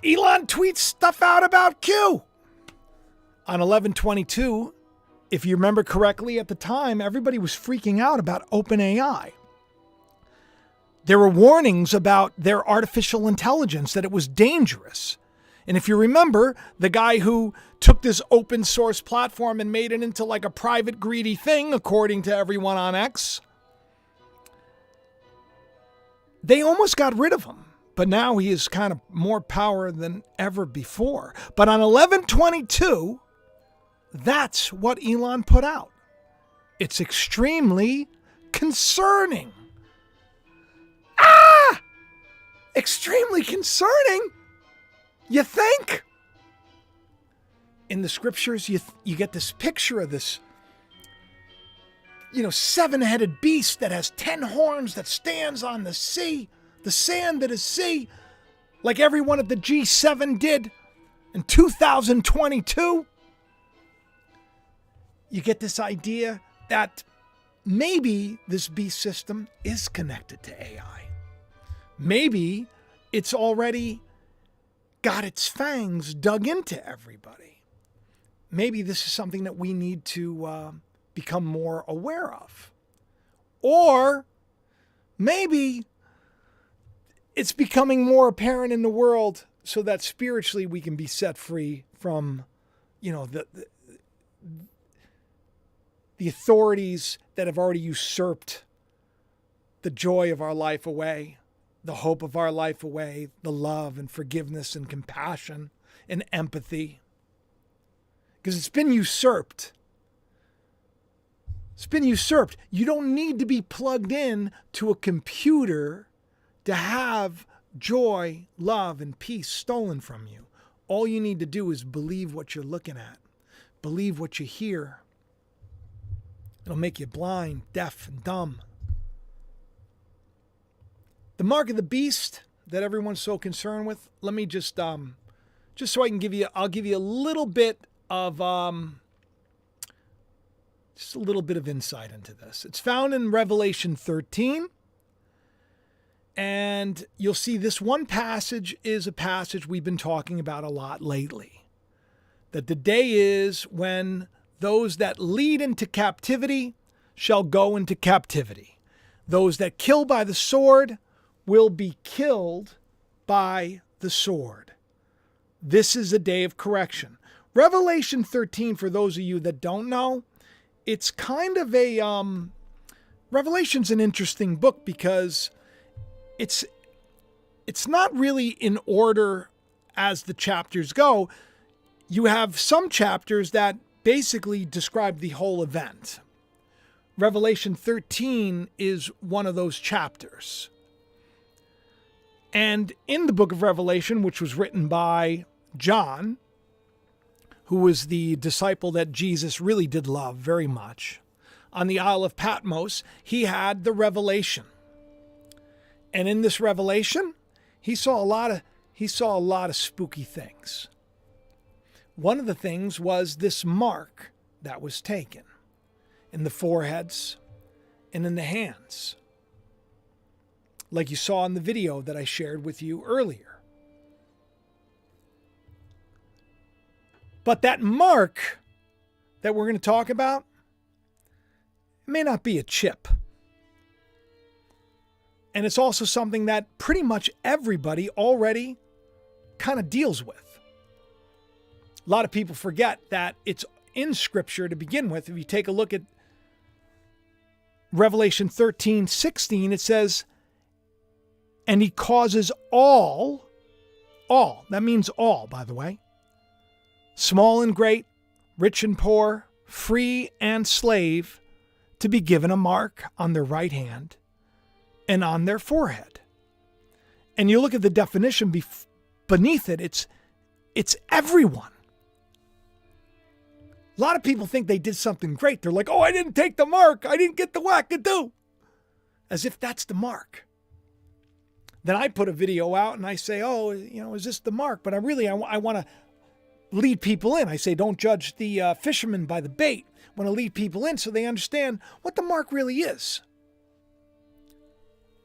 A: Elon tweets stuff out about Q. On 11/22, if you remember correctly at the time, everybody was freaking out about OpenAI. There were warnings about their artificial intelligence, that it was dangerous. And if you remember, the guy who took this open source platform and made it into like a private greedy thing, according to everyone on X, they almost got rid of him. But now he is kind of more power than ever before. But on 11/22, that's what Elon put out. It's extremely concerning. Extremely concerning? You think? In the scriptures, you get this picture of this, seven-headed beast that has 10 horns that stands on the sea, the sand that is sea, like everyone at the G7 did in 2022. You get this idea that maybe this beast system is connected to AI. Maybe it's already got its fangs dug into everybody. Maybe this is something that we need to become more aware of. Or maybe it's becoming more apparent in the world so that spiritually we can be set free from, the authorities that have already usurped the joy of our life away, the hope of our life away, the love and forgiveness and compassion and empathy. Because it's been usurped. It's been usurped. You don't need to be plugged in to a computer to have joy, love, and peace stolen from you. All you need to do is believe what you're looking at. Believe what you hear. It'll make you blind, deaf, and dumb. The mark of the beast that everyone's so concerned with, let me just so I can I'll give you a little bit of, just a little bit of insight into this. It's found in Revelation 13. And you'll see this one passage is a passage we've been talking about a lot lately. That the day is when those that lead into captivity shall go into captivity. Those that kill by the sword will be killed by the sword. This is a day of correction. Revelation 13, for those of you that don't know, it's kind of a, Revelation's an interesting book because it's not really in order as the chapters go. You have some chapters that basically describe the whole event. Revelation 13 is one of those chapters. And in the book of Revelation, which was written by John, who was the disciple that Jesus really did love very much, on the Isle of Patmos, he had the revelation. And in this revelation, he saw a lot of spooky things. One of the things was this mark that was taken in the foreheads and in the hands, like you saw in the video that I shared with you earlier. But that mark that we're going to talk about, it may not be a chip. And it's also something that pretty much everybody already kind of deals with. A lot of people forget that it's in Scripture to begin with. If you take a look at Revelation 13:16, it says, and he causes all, that means all, by the way, small and great, rich and poor, free and slave, to be given a mark on their right hand and on their forehead. And you look at the definition beneath it, it's everyone. A lot of people think they did something great. They're like, oh, I didn't take the mark. I didn't get the wackadoo. As if that's the mark. Then I put a video out and I say, oh, is this the mark? But I want to lead people in. I say, don't judge the fisherman by the bait. I want to lead people in so they understand what the mark really is.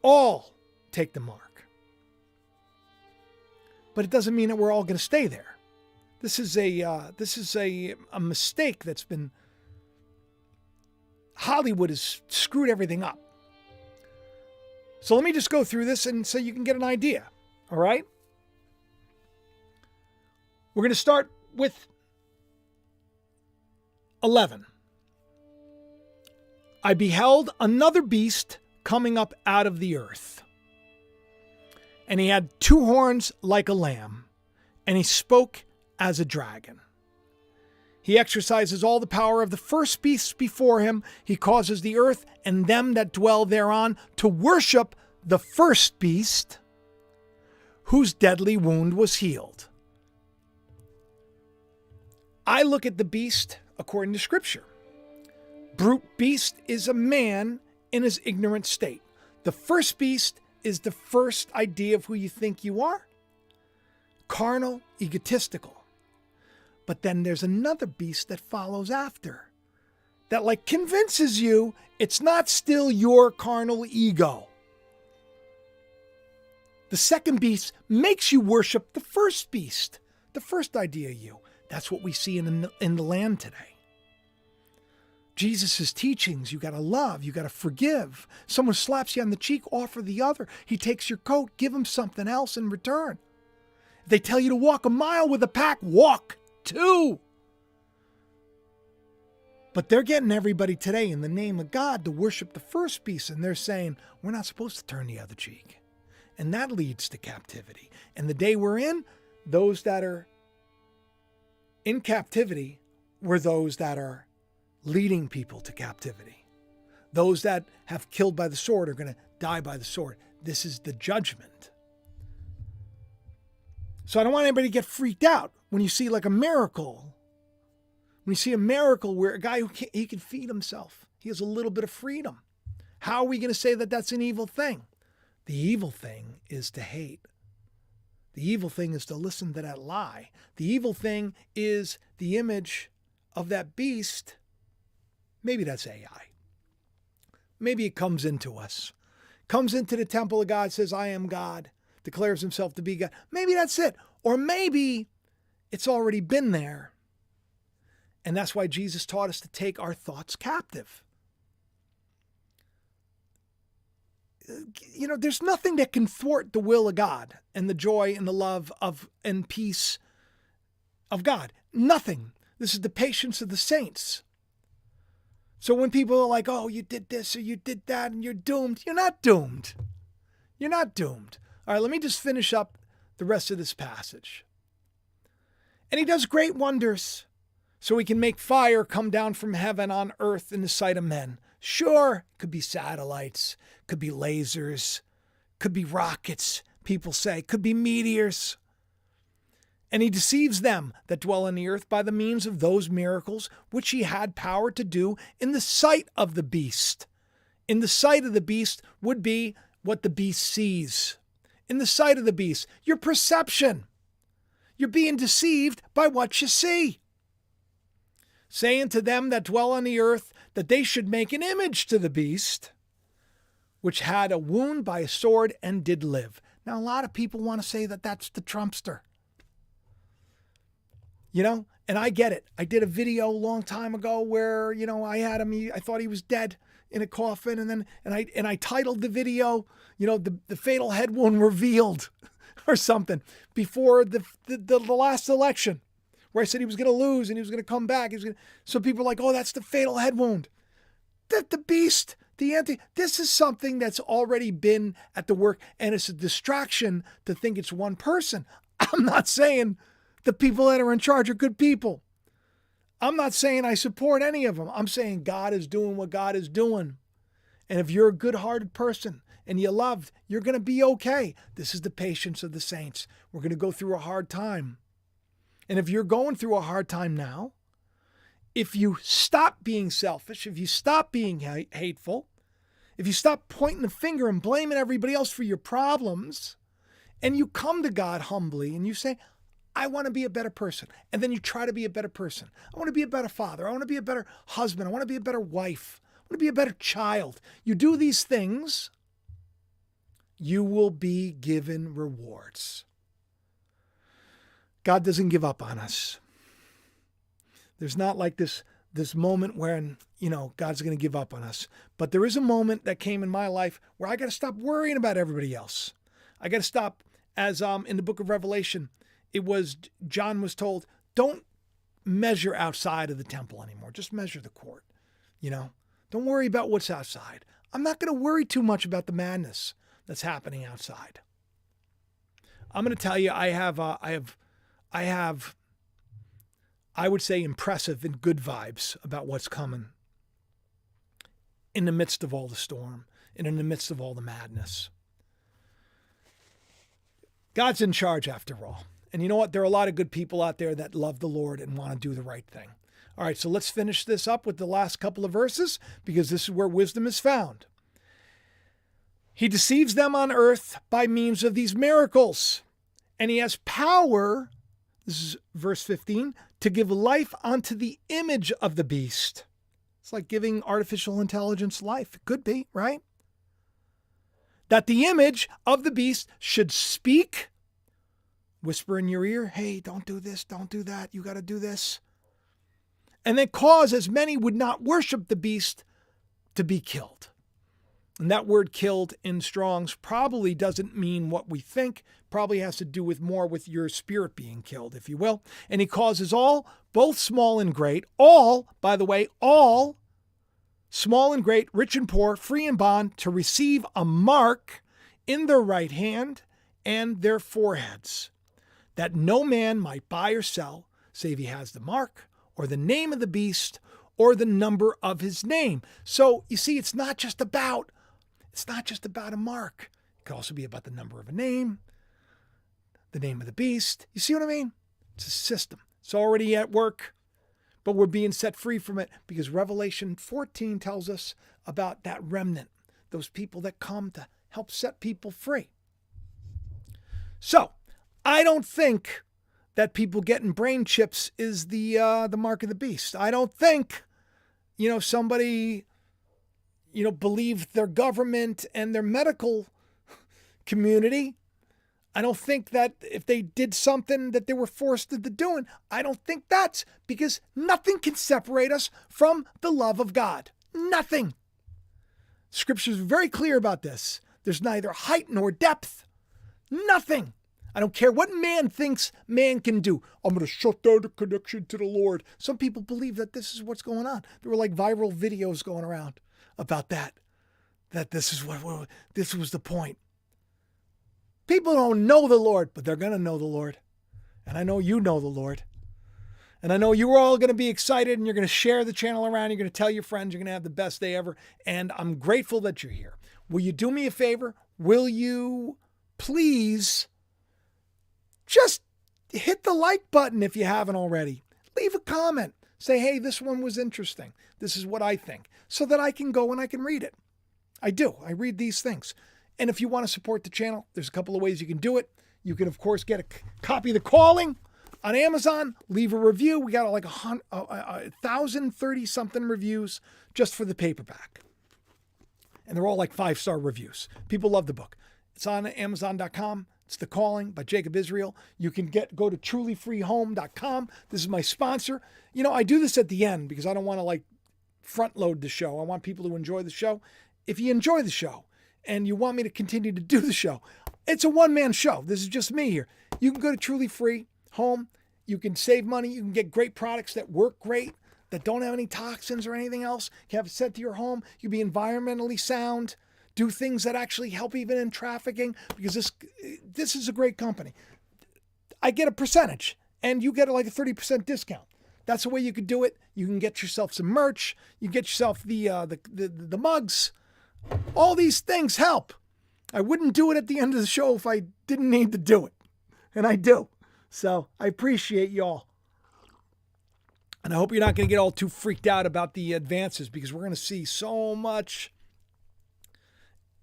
A: All take the mark. But it doesn't mean that we're all going to stay there. This is a mistake that's been, Hollywood has screwed everything up. So let me just go through this and so you can get an idea. All right? We're going to start with 11. I beheld another beast coming up out of the earth. And he had 2 horns like a lamb, and he spoke as a dragon. He exercises all the power of the first beast before him. He causes the earth and them that dwell thereon to worship the first beast, whose deadly wound was healed. I look at the beast according to Scripture. Brute beast is a man in his ignorant state. The first beast is the first idea of who you think you are. Carnal, egotistical. But then there's another beast that follows after. That convinces you it's not still your carnal ego. The second beast makes you worship the first beast. The first idea of you. That's what we see in the land today. Jesus' teachings, you got to love, you got to forgive. Someone slaps you on the cheek, offer the other. He takes your coat, give him something else in return. If they tell you to walk a mile with a pack, walk 2. But they're getting everybody today in the name of God to worship the first beast, and they're saying, we're not supposed to turn the other cheek. And that leads to captivity. And the day we're in, those that are in captivity were those that are leading people to captivity. Those that have killed by the sword are going to die by the sword. This is the judgment. So I don't want anybody to get freaked out when you see a miracle. When you see a miracle where a guy he can feed himself, he has a little bit of freedom. How are we going to say that that's an evil thing? The evil thing is to hate. The evil thing is to listen to that lie. The evil thing is the image of that beast. Maybe that's AI. Maybe it comes into us. Comes into the temple of God, says, I am God. Declares himself to be God. Maybe that's it. Or maybe it's already been there. And that's why Jesus taught us to take our thoughts captive. There's nothing that can thwart the will of God and the joy and the love and peace of God. Nothing. This is the patience of the saints. So when people are like, oh, you did this or you did that and you're doomed, you're not doomed. You're not doomed. All right, let me just finish up the rest of this passage. And he does great wonders so he can make fire come down from heaven on earth in the sight of men. Sure, could be satellites, could be lasers, could be rockets, people say, could be meteors. And he deceives them that dwell on the earth by the means of those miracles which he had power to do in the sight of the beast. In the sight of the beast would be what the beast sees. In the sight of the beast, your perception. You're being deceived by what you see. Saying to them that dwell on the earth that they should make an image to the beast, which had a wound by a sword and did live. Now, a lot of people want to say that that's the Trumpster. And I get it. I did a video a long time ago where, I had him, I thought he was dead in a coffin. And I titled the video, the fatal head wound revealed or something before the last election, where I said he was going to lose and he was going to come back. So people are like, oh, that's the fatal head wound. The beast, this is something that's already been at the work, and it's a distraction to think it's one person. I'm not saying the people that are in charge are good people. I'm not saying I support any of them. I'm saying God is doing what God is doing. And if you're a good-hearted person and you love, you're going to be okay. This is the patience of the saints. We're going to go through a hard time. And if you're going through a hard time now, if you stop being selfish, if you stop being hateful, if you stop pointing the finger and blaming everybody else for your problems, and you come to God humbly and you say, I want to be a better person. And then you try to be a better person. I want to be a better father. I want to be a better husband. I want to be a better wife. I want to be a better child. You do these things, you will be given rewards. God doesn't give up on us. There's not like this moment when, God's going to give up on us. But there is a moment that came in my life where I got to stop worrying about everybody else. I got to stop, as in the book of Revelation, John was told, don't measure outside of the temple anymore. Just measure the court. Don't worry about what's outside. I'm not going to worry too much about the madness that's happening outside. I'm going to tell you, I have, I would say, impressive and good vibes about what's coming in the midst of all the storm and in the midst of all the madness. God's in charge after all. And you know what? There are a lot of good people out there that love the Lord and want to do the right thing. All right, so let's finish this up with the last couple of verses because this is where wisdom is found. He deceives them on earth by means of these miracles. And he has power, this is verse 15, to give life unto the image of the beast. It's like giving artificial intelligence life. It could be, right? That the image of the beast should speak, whisper in your ear, hey, don't do this, don't do that, you got to do this. And then cause as many would not worship the beast to be killed. And that word killed in Strong's probably doesn't mean what we think, probably has to do with more with your spirit being killed, if you will. And he causes all, both small and great, all, by the way, all, small and great, rich and poor, free and bond, to receive a mark in their right hand and their foreheads, that no man might buy or sell, save he has the mark, or the name of the beast, or the number of his name. So, you see, it's not just about a mark. It could also be about the number of a name, the name of the beast. You see what I mean? It's a system. It's already at work, but we're being set free from it because Revelation 14 tells us about that remnant, those people that come to help set people free. So, I don't think that people getting brain chips is the mark of the beast. I don't think, somebody, believed their government and their medical community. I don't think that if they did something that they were forced into doing, I don't think that's because nothing can separate us from the love of God. Nothing. Scripture is very clear about this. There's neither height nor depth. Nothing. I don't care what man thinks man can do. I'm going to shut down the connection to the Lord. Some people believe that this is what's going on. There were like viral videos going around about that this was the point. People don't know the Lord, but they're going to know the Lord. And I know you know the Lord. And I know you're all going to be excited and you're going to share the channel around. You're going to tell your friends. You're going to have the best day ever. And I'm grateful that you're here. Will you do me a favor? Will you please just hit the like button if you haven't already. Leave a comment. Say, hey, this one was interesting. This is what I think. So that I can go and I can read it. I do. I read these things. And if you want to support the channel, there's a couple of ways you can do it. You can, of course, get a copy of The Calling on Amazon. Leave a review. We got like 1,030-something reviews just for the paperback. And they're all like 5-star reviews. People love the book. It's on Amazon.com. It's The Calling by Jacob Israel. You can go to trulyfreehome.com. This is my sponsor. I do this at the end because I don't want to front load the show. I want people to enjoy the show. If you enjoy the show and you want me to continue to do the show, it's a one-man show. This is just me here. You can go to Truly Free Home. You can save money. You can get great products that work great, that don't have any toxins or anything else. You can have it sent to your home. You can be environmentally sound. Do things that actually help even in trafficking because this is a great company. I get a percentage. and you get like a 30% discount. That's the way you could do it. You can get yourself some merch. You get yourself the mugs. All these things help. I wouldn't do it at the end of the show if I didn't need to do it. And I do. So I appreciate y'all. And I hope you're not going to get all too freaked out about the advances, because we're going to see so much.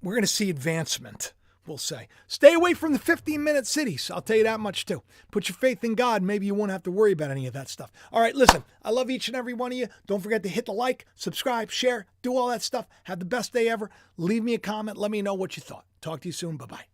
A: We're going to see advancement, we'll say. Stay away from the 15-minute cities. I'll tell you that much too. Put your faith in God. Maybe you won't have to worry about any of that stuff. All right, listen, I love each and every one of you. Don't forget to hit the like, subscribe, share, do all that stuff. Have the best day ever. Leave me a comment. Let me know what you thought. Talk to you soon. Bye-bye.